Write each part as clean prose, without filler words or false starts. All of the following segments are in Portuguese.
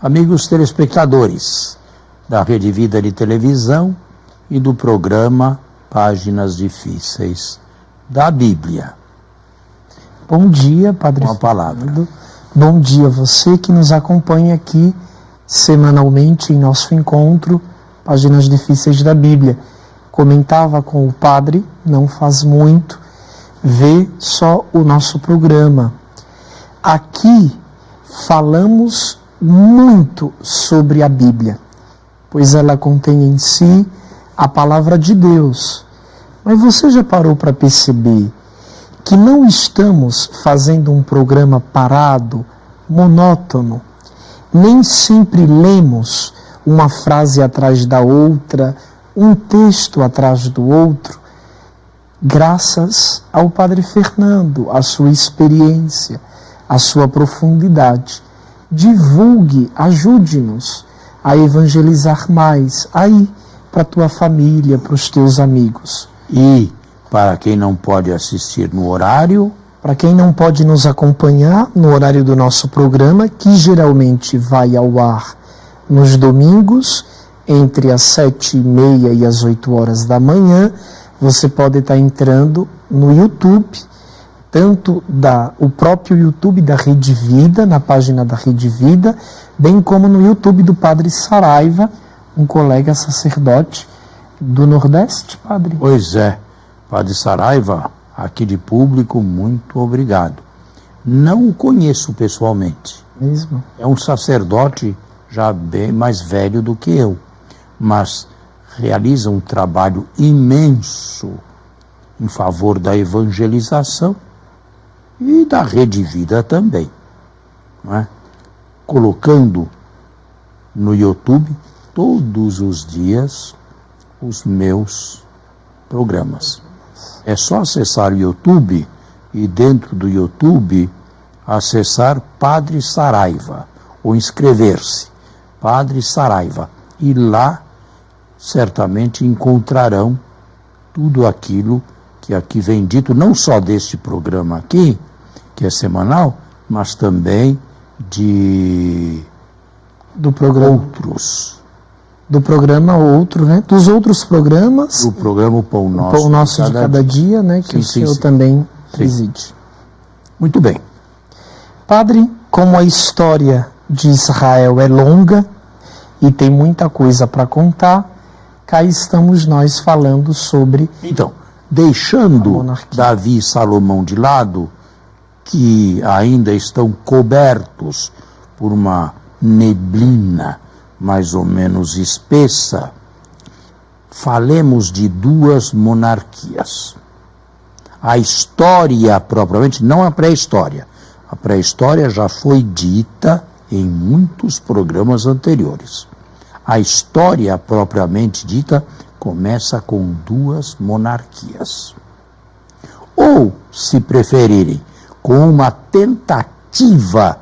Amigos telespectadores da Rede Vida de Televisão e do programa Páginas Difíceis da Bíblia. Bom dia, Padre Com a palavra. Bom dia, você que nos acompanha aqui semanalmente em nosso encontro Páginas Difíceis da Bíblia. Comentava com o Padre, não faz muito, vê só o nosso programa. Aqui falamos muito sobre a Bíblia, pois ela contém em si a palavra de Deus. Mas você já parou para perceber que não estamos fazendo um programa parado, monótono? Nem sempre lemos uma frase atrás da outra, um texto atrás do outro. Graças ao Padre Fernando, à sua experiência, à sua profundidade. Divulgue, ajude-nos a evangelizar mais aí para a tua família, para os teus amigos. E para quem não pode assistir no horário, para quem não pode nos acompanhar no horário do nosso programa, que geralmente vai ao ar nos domingos, entre as 7h30 e as 8 horas da manhã, você pode estar entrando no YouTube, tanto o próprio YouTube da Rede Vida, na página da Rede Vida, bem como no YouTube do Padre Saraiva, um colega sacerdote do Nordeste, Padre. Pois é, Padre Saraiva, aqui de público, muito obrigado. Não o conheço pessoalmente. Mesmo? É um sacerdote já bem mais velho do que eu, mas realiza um trabalho imenso em favor da evangelização e da Rede Vida também, não é? Colocando no YouTube todos os dias os meus programas. É só acessar o YouTube e dentro do YouTube acessar Padre Saraiva ou inscrever-se, Padre Saraiva, e lá certamente encontrarão tudo aquilo que aqui vem dito, não só deste programa aqui, que é semanal, mas também do programa outros. Do programa outro, né? Dos outros programas. Do programa O Pão Nosso, Pão Nosso de Cada Dia, né? Que o senhor também preside. Muito bem. Padre, como a história de Israel é longa e tem muita coisa para contar, cá estamos nós falando sobre... Então, deixando Davi e Salomão de lado, que ainda estão cobertos por uma neblina mais ou menos espessa, falemos de duas monarquias. A história propriamente, não a pré-história. A pré-história já foi dita em muitos programas anteriores. A história propriamente dita começa com duas monarquias. Ou, se preferirem, com uma tentativa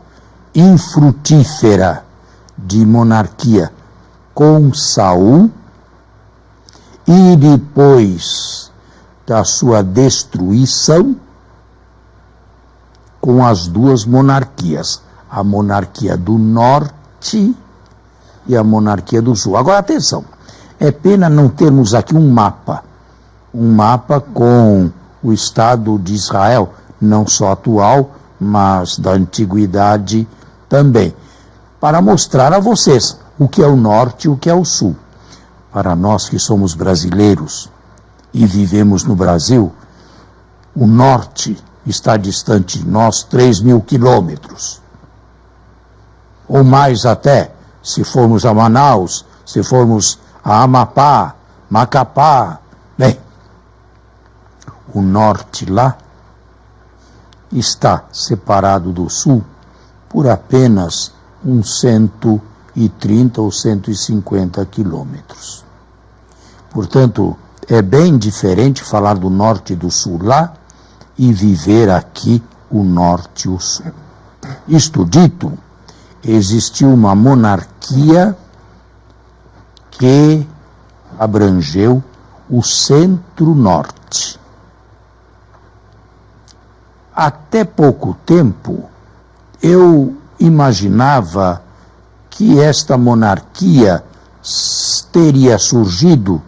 infrutífera de monarquia com Saul e depois da sua destruição com as duas monarquias, a monarquia do norte e a monarquia do sul. Agora atenção, é pena não termos aqui um mapa com o Estado de Israel, não só atual, mas da antiguidade também, para mostrar a vocês o que é o norte e o que é o sul. Para nós que somos brasileiros e vivemos no Brasil, o norte está distante de nós 3.000 quilômetros. Ou mais até, se formos a Manaus, se formos a Amapá, Macapá. Bem, o norte lá está separado do sul por apenas uns 130 ou 150 quilômetros. Portanto, é bem diferente falar do norte e do sul lá e viver aqui o norte e o sul. Isto dito, existiu uma monarquia que abrangeu o centro-norte. Até pouco tempo, eu imaginava que esta monarquia teria surgido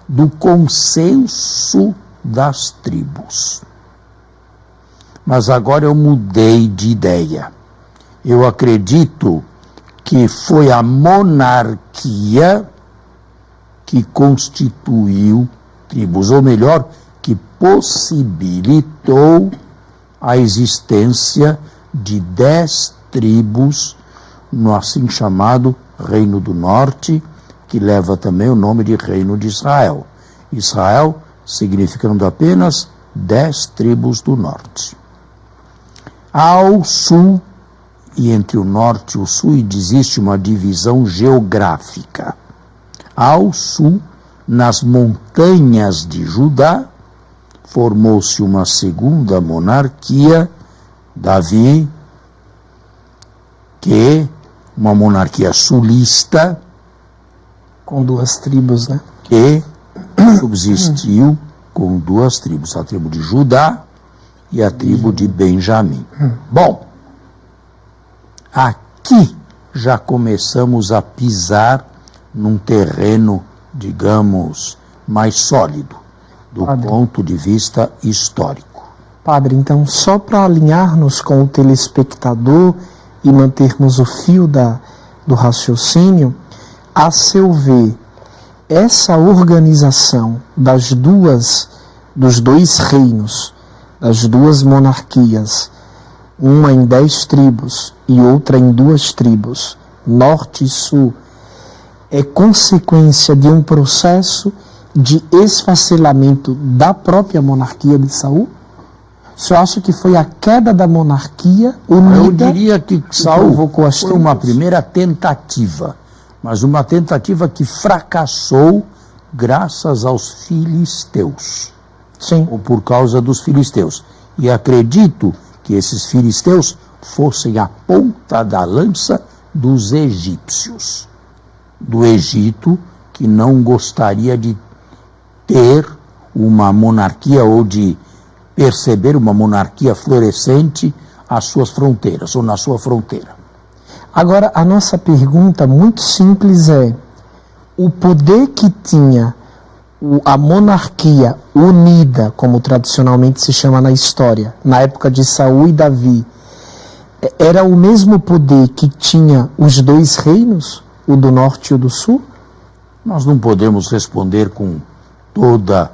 do consenso das tribos. Mas agora eu mudei de ideia. Eu acredito que foi a monarquia que constituiu tribos, ou melhor, que possibilitou a existência de 10 tribos no assim chamado Reino do Norte, que leva também o nome de Reino de Israel. Israel significando apenas 10 tribos do norte. Ao sul, e entre o norte e o sul, existe uma divisão geográfica. Ao sul, nas montanhas de Judá, formou-se uma segunda monarquia, Davi, que uma monarquia sulista, com 2 tribos, né? Que subsistiu com 2 tribos, a tribo de Judá e a tribo de Benjamim. Bom, aqui já começamos a pisar num terreno, digamos, mais sólido, do ponto de vista histórico. Padre, então, só para alinharmos com o telespectador e mantermos o fio do raciocínio, a seu ver, essa organização dos 2 reinos, das 2 monarquias, uma em 10 tribos e outra em 2 tribos, norte e sul, é consequência de um processo de esfacelamento da própria monarquia de Saul? O senhor acha que foi a queda da monarquia unida? Eu diria que Saul foi uma primeira tentativa, mas uma tentativa que fracassou graças aos filisteus. Sim. Ou por causa dos filisteus. E acredito que esses filisteus fossem a ponta da lança dos egípcios. Do Egito, que não gostaria de ter uma monarquia ou de perceber uma monarquia florescente às suas fronteiras, ou na sua fronteira. Agora, a nossa pergunta muito simples é: o poder que tinha a monarquia unida, como tradicionalmente se chama na história, na época de Saul e Davi, era o mesmo poder que tinha os 2 reinos, o do norte e o do sul? Nós não podemos responder com todo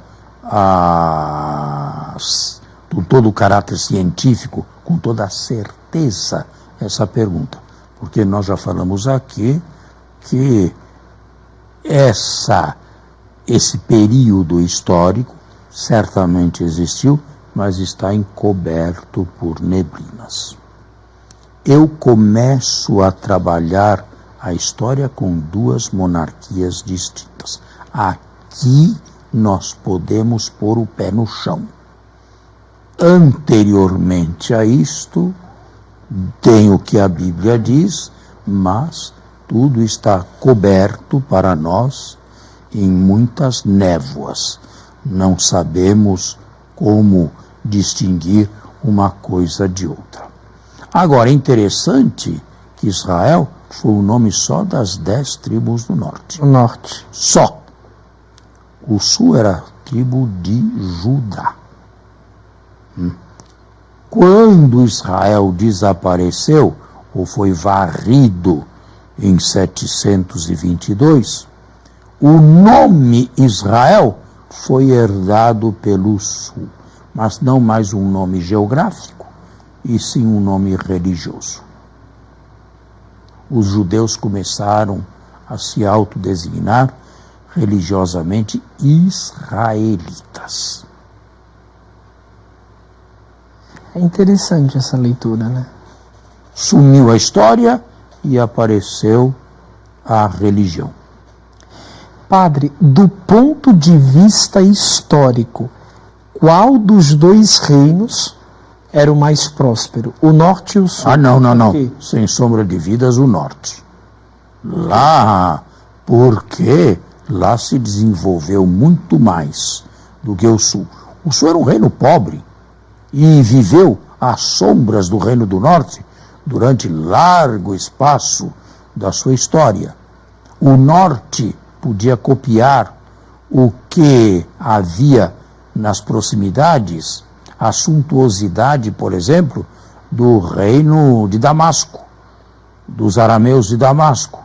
o caráter científico, com toda a certeza essa pergunta, porque nós já falamos aqui que esse período histórico certamente existiu, mas está encoberto por neblinas. Eu começo a trabalhar a história com 2 monarquias distintas. Aqui nós podemos pôr o pé no chão. Anteriormente a isto, tem o que a Bíblia diz, mas tudo está coberto para nós em muitas névoas. Não sabemos como distinguir uma coisa de outra. Agora, é interessante que Israel foi o nome só das 10 tribos do norte. O norte. Só. O sul era a tribo de Judá. Quando Israel desapareceu, ou foi varrido em 722, o nome Israel foi herdado pelo sul, mas não mais um nome geográfico, e sim um nome religioso. Os judeus começaram a se autodesignar religiosamente israelitas. É interessante essa leitura, né? Sumiu a história e apareceu a religião. Padre, do ponto de vista histórico, qual dos 2 reinos era o mais próspero? O norte e o sul? Não. Sem sombra de dúvidas, o norte. Lá, porque lá se desenvolveu muito mais do que o sul. O sul era um reino pobre e viveu às sombras do reino do norte durante largo espaço da sua história. O norte podia copiar o que havia nas proximidades, a suntuosidade, por exemplo, do reino de Damasco, dos arameus de Damasco.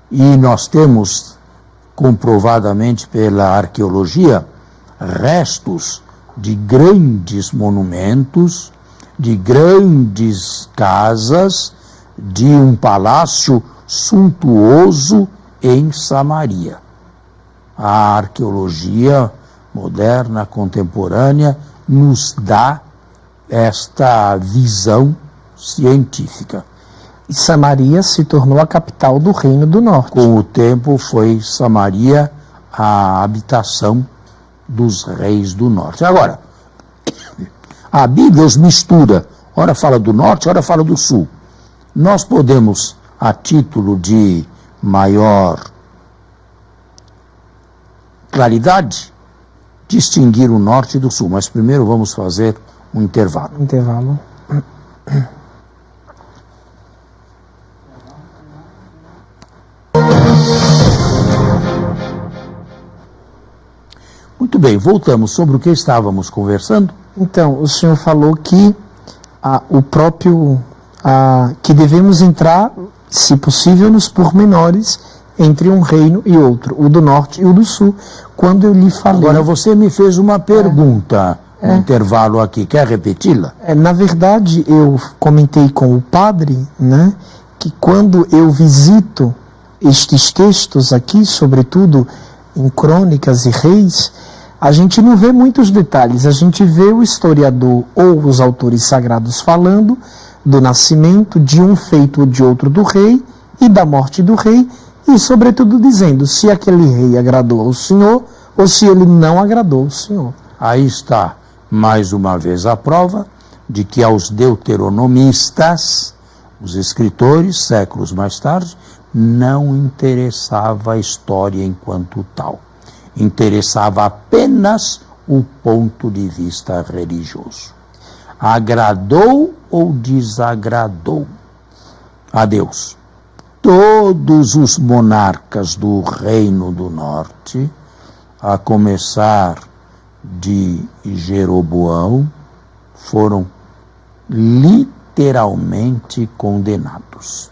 E nós temos, comprovadamente pela arqueologia, restos de grandes monumentos, de grandes casas, de um palácio suntuoso em Samaria. A arqueologia moderna, contemporânea, nos dá esta visão científica. E Samaria se tornou a capital do Reino do Norte. Com o tempo foi Samaria a habitação dos reis do norte. Agora, a Bíblia os mistura, ora fala do norte, ora fala do sul. Nós podemos, a título de maior claridade, distinguir o norte do sul, mas primeiro vamos fazer um intervalo. Intervalo. Muito bem, voltamos sobre o que estávamos conversando. Então, o senhor falou que que devemos entrar, se possível, nos pormenores entre um reino e outro, o do norte e o do sul. Quando eu lhe falei... Agora, você me fez uma pergunta no intervalo aqui, quer repeti-la? Na verdade, eu comentei com o padre, né, que quando eu visito estes textos aqui, sobretudo em Crônicas e Reis, a gente não vê muitos detalhes, a gente vê o historiador ou os autores sagrados falando do nascimento de um feito ou de outro do rei e da morte do rei, e sobretudo dizendo se aquele rei agradou ao Senhor ou se ele não agradou ao Senhor. Aí está, mais uma vez, a prova de que aos deuteronomistas, os escritores, séculos mais tarde, não interessava a história enquanto tal. Interessava apenas o ponto de vista religioso. Agradou ou desagradou a Deus? Todos os monarcas do Reino do Norte, a começar de Jeroboão, foram literalmente condenados.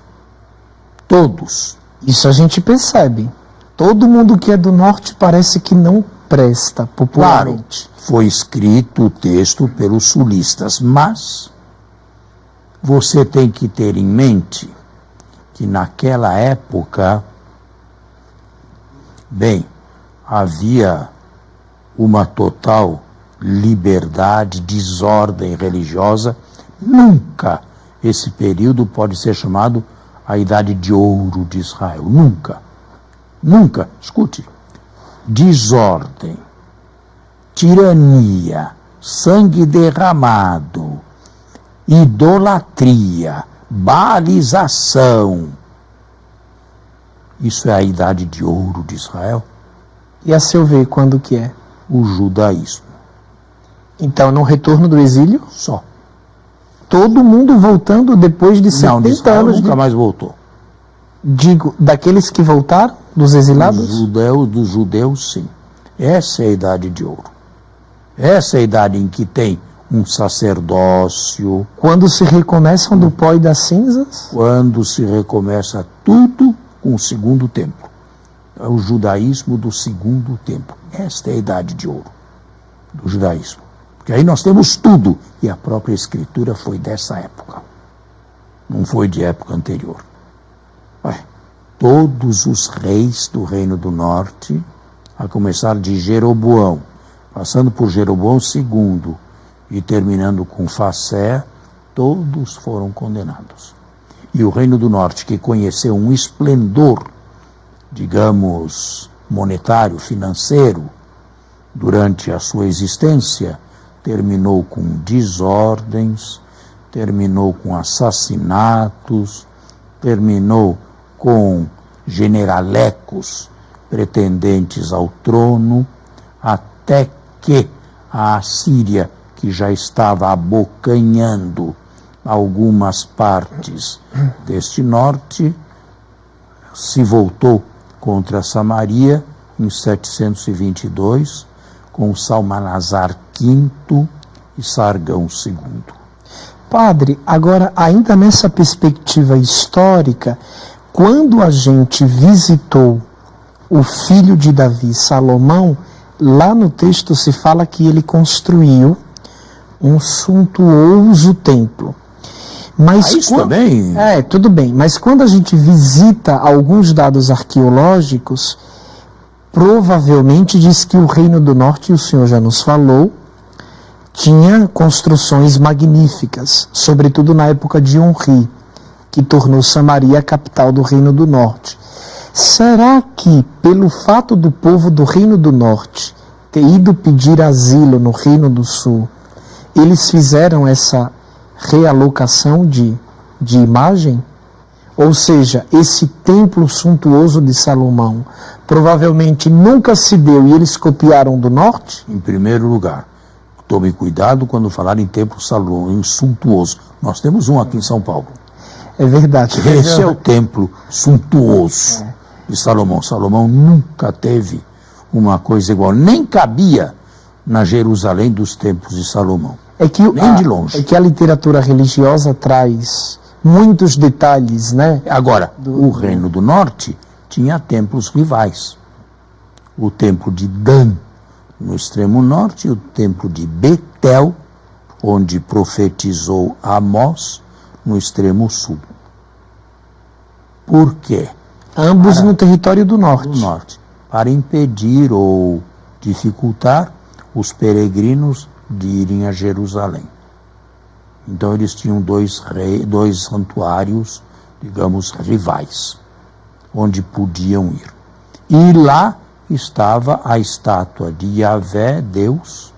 Todos. Isso a gente percebe. Todo mundo que é do norte parece que não presta popularmente. Claro, foi escrito o texto pelos sulistas, mas você tem que ter em mente que naquela época, bem, havia uma total liberdade, desordem religiosa. Nunca esse período pode ser chamado a Idade de Ouro de Israel. Nunca. Nunca. Escute. Desordem, tirania, sangue derramado, idolatria, baalização. Isso é a Idade de Ouro de Israel? E a seu ver, quando que é? O judaísmo. Então, no retorno do exílio? Só. Todo mundo voltando depois de 70 de Israel anos. Nunca mais voltou. Digo, daqueles que voltaram, dos exilados? Dos judeus, sim. Essa é a Idade de Ouro. Essa é a idade em que tem um sacerdócio. Quando se recomeçam do pó e das cinzas? Quando se recomeça tudo com o segundo templo. É o judaísmo do segundo templo. Esta é a Idade de Ouro do judaísmo. Porque aí nós temos tudo. E a própria Escritura foi dessa época. Não foi de época anterior. Todos os reis do Reino do Norte, a começar de Jeroboão, passando por Jeroboão II e terminando com Fassé, todos foram condenados. E o Reino do Norte, que conheceu um esplendor, digamos, monetário, financeiro, durante a sua existência, terminou com desordens, terminou com assassinatos, terminou com generalecos pretendentes ao trono, até que a Assíria, que já estava abocanhando algumas partes deste norte, se voltou contra Samaria em 722 com Salmanasar V e Sargão II. Padre, agora ainda nessa perspectiva histórica, quando a gente visitou o filho de Davi, Salomão, lá no texto se fala que ele construiu um suntuoso templo. Mas isso também? Tudo bem. Mas quando a gente visita alguns dados arqueológicos, provavelmente diz que o Reino do Norte, e o senhor já nos falou, tinha construções magníficas, sobretudo na época de Onri, que tornou Samaria a capital do Reino do Norte. Será que, pelo fato do povo do Reino do Norte ter ido pedir asilo no Reino do Sul, eles fizeram essa realocação de imagem? Ou seja, esse templo suntuoso de Salomão provavelmente nunca se deu e eles copiaram do norte? Em primeiro lugar, tome cuidado quando falar em templo Salomão, em suntuoso. Nós temos um aqui em São Paulo. É verdade. Esse é o templo suntuoso de Salomão. Salomão nunca teve uma coisa igual, nem cabia na Jerusalém dos templos de Salomão. Nem de longe. É que a literatura religiosa traz muitos detalhes, né? Agora, o Reino do Norte tinha templos rivais. O templo de Dan, no extremo norte, e o templo de Betel, onde profetizou Amós, no extremo sul. Por quê? Ambos no território do norte. Do norte. Para impedir ou dificultar os peregrinos de irem a Jerusalém. Então eles tinham dois santuários, digamos, rivais, onde podiam ir. E lá estava a estátua de Yahvé, Deus,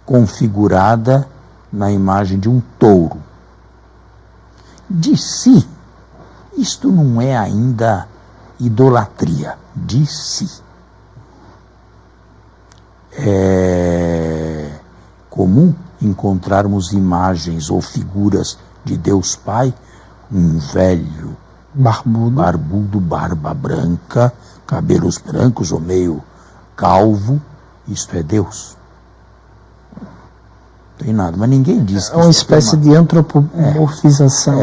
configurada na imagem de um touro. De si, isto não é ainda idolatria, de si. É comum encontrarmos imagens ou figuras de Deus Pai, um velho barbudo, barba branca, cabelos brancos ou meio calvo, isto é Deus. Não tem nada, mas ninguém diz que é uma espécie de antropomorfização.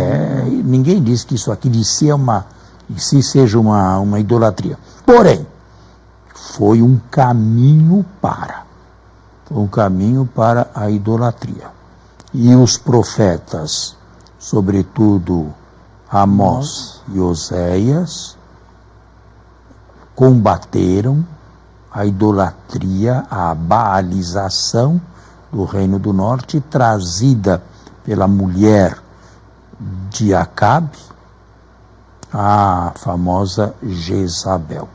Ninguém diz que isso aqui de si seja uma idolatria. Porém, foi um caminho para a idolatria. E os profetas, sobretudo Amós e Oséias, combateram a idolatria, a baalização do Reino do Norte, trazida pela mulher de Acabe, a famosa Jezabel,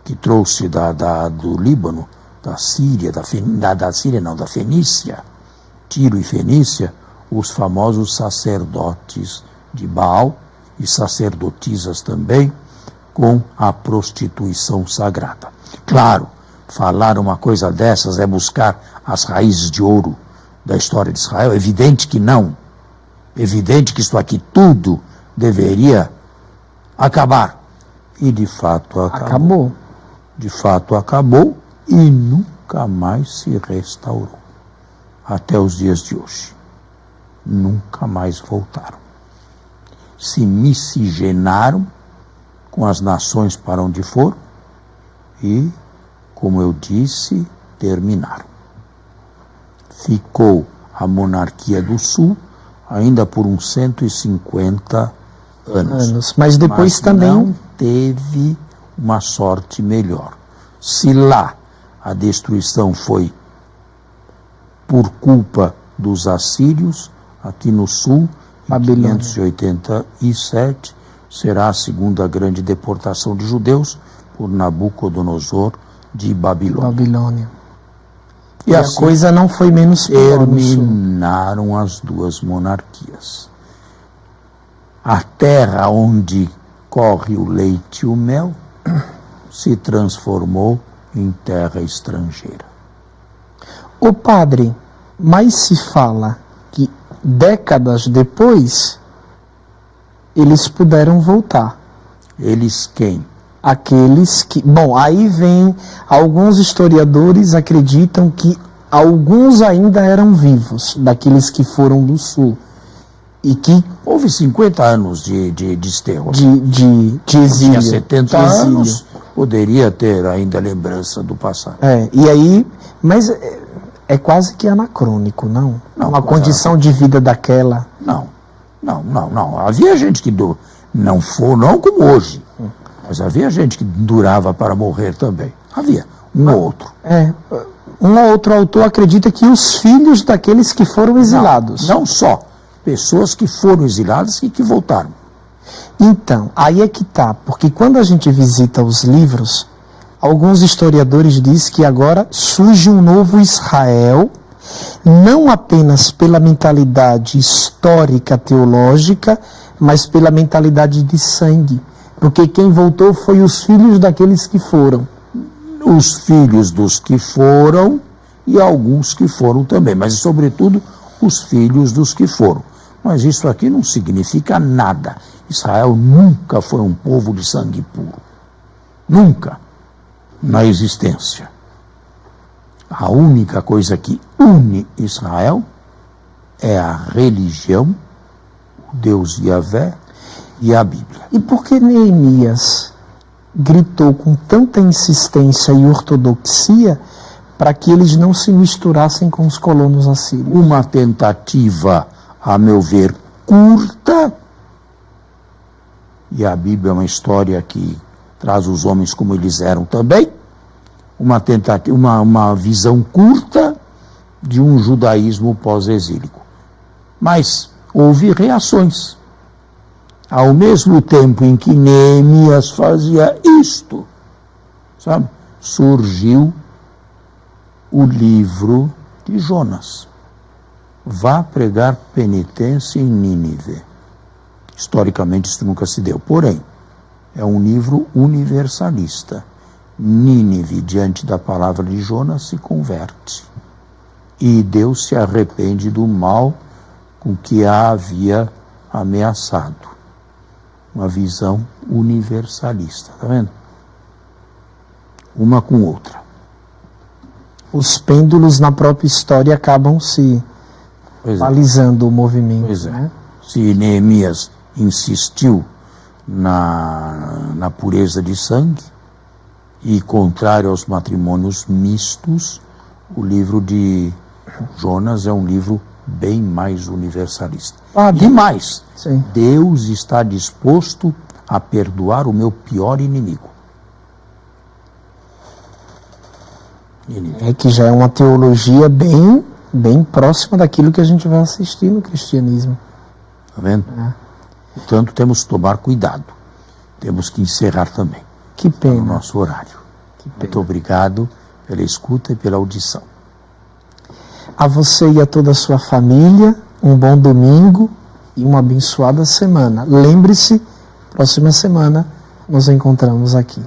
que trouxe do Líbano, da Síria, da Fenícia, Tiro e Fenícia, os famosos sacerdotes de Baal e sacerdotisas também, com a prostituição sagrada. Claro, falar uma coisa dessas é buscar as raízes de ouro da história de Israel. É evidente que não. É evidente que isso aqui tudo deveria acabar. E de fato acabou. De fato acabou e nunca mais se restaurou. Até os dias de hoje. Nunca mais voltaram. Se miscigenaram com as nações para onde foram e, como eu disse, terminaram. Ficou a monarquia do Sul ainda por uns 150 anos. Mas depois também não teve uma sorte melhor. Se lá a destruição foi por culpa dos assírios, aqui no Sul, em 587, será a segunda grande deportação de judeus por Nabucodonosor de Babilônia. E assim, a coisa não foi menos pior. Terminaram as duas monarquias. A terra onde corre o leite e o mel se transformou em terra estrangeira. O padre, mas se fala que décadas depois eles puderam voltar. Eles quem? Aqueles que... Bom, aí vem... Alguns historiadores acreditam que alguns ainda eram vivos, daqueles que foram do sul. E que... Houve 50 anos de desterro. De exílio. Tinha 70 anos, poderia ter ainda lembrança do passado. E aí... Mas é quase que anacrônico, não? Uma condição de vida daquela... Não. Havia gente que não como hoje, mas havia gente que durava para morrer também. Havia, um ou outro. Um ou outro autor acredita que os filhos daqueles que foram exilados. Não só. Pessoas que foram exiladas e que voltaram. Então, aí é que tá, porque quando a gente visita os livros, alguns historiadores dizem que agora surge um novo Israel, não apenas pela mentalidade histórica, teológica, mas pela mentalidade de sangue. Porque quem voltou foi os filhos daqueles que foram. Os filhos dos que foram e alguns que foram também, mas sobretudo os filhos dos que foram. Mas isso aqui não significa nada. Israel nunca foi um povo de sangue puro. Nunca na existência. A única coisa que une Israel é a religião, o Deus Yahvé e a Bíblia. E por que Neemias gritou com tanta insistência e ortodoxia para que eles não se misturassem com os colonos assírios? Uma tentativa, a meu ver, curta, e a Bíblia é uma história que traz os homens como eles eram também, uma tentativa, uma visão curta de um judaísmo pós-exílico. Mas houve reações. Ao mesmo tempo em que Neemias fazia isto, sabe, surgiu o livro de Jonas. Vá pregar penitência em Nínive. Historicamente isso nunca se deu, porém, é um livro universalista. Nínive, diante da palavra de Jonas, se converte. E Deus se arrepende do mal com que a havia ameaçado. Uma visão universalista, tá vendo? Uma com outra. Os pêndulos na própria história acabam se balizando o movimento. Pois é. Né? Se Neemias insistiu na pureza de sangue e contrário aos matrimônios mistos, o livro de Jonas é um livro bem mais universalista. E mais, sim, Deus está disposto a perdoar o meu pior inimigo. É que já é uma teologia bem próxima daquilo que a gente vai assistir no cristianismo. Está vendo? Portanto, temos que tomar cuidado. Temos que encerrar também. Que pena. No nosso horário. Muito obrigado pela escuta e pela audição. A você e a toda a sua família, um bom domingo e uma abençoada semana. Lembre-se, próxima semana nos encontramos aqui.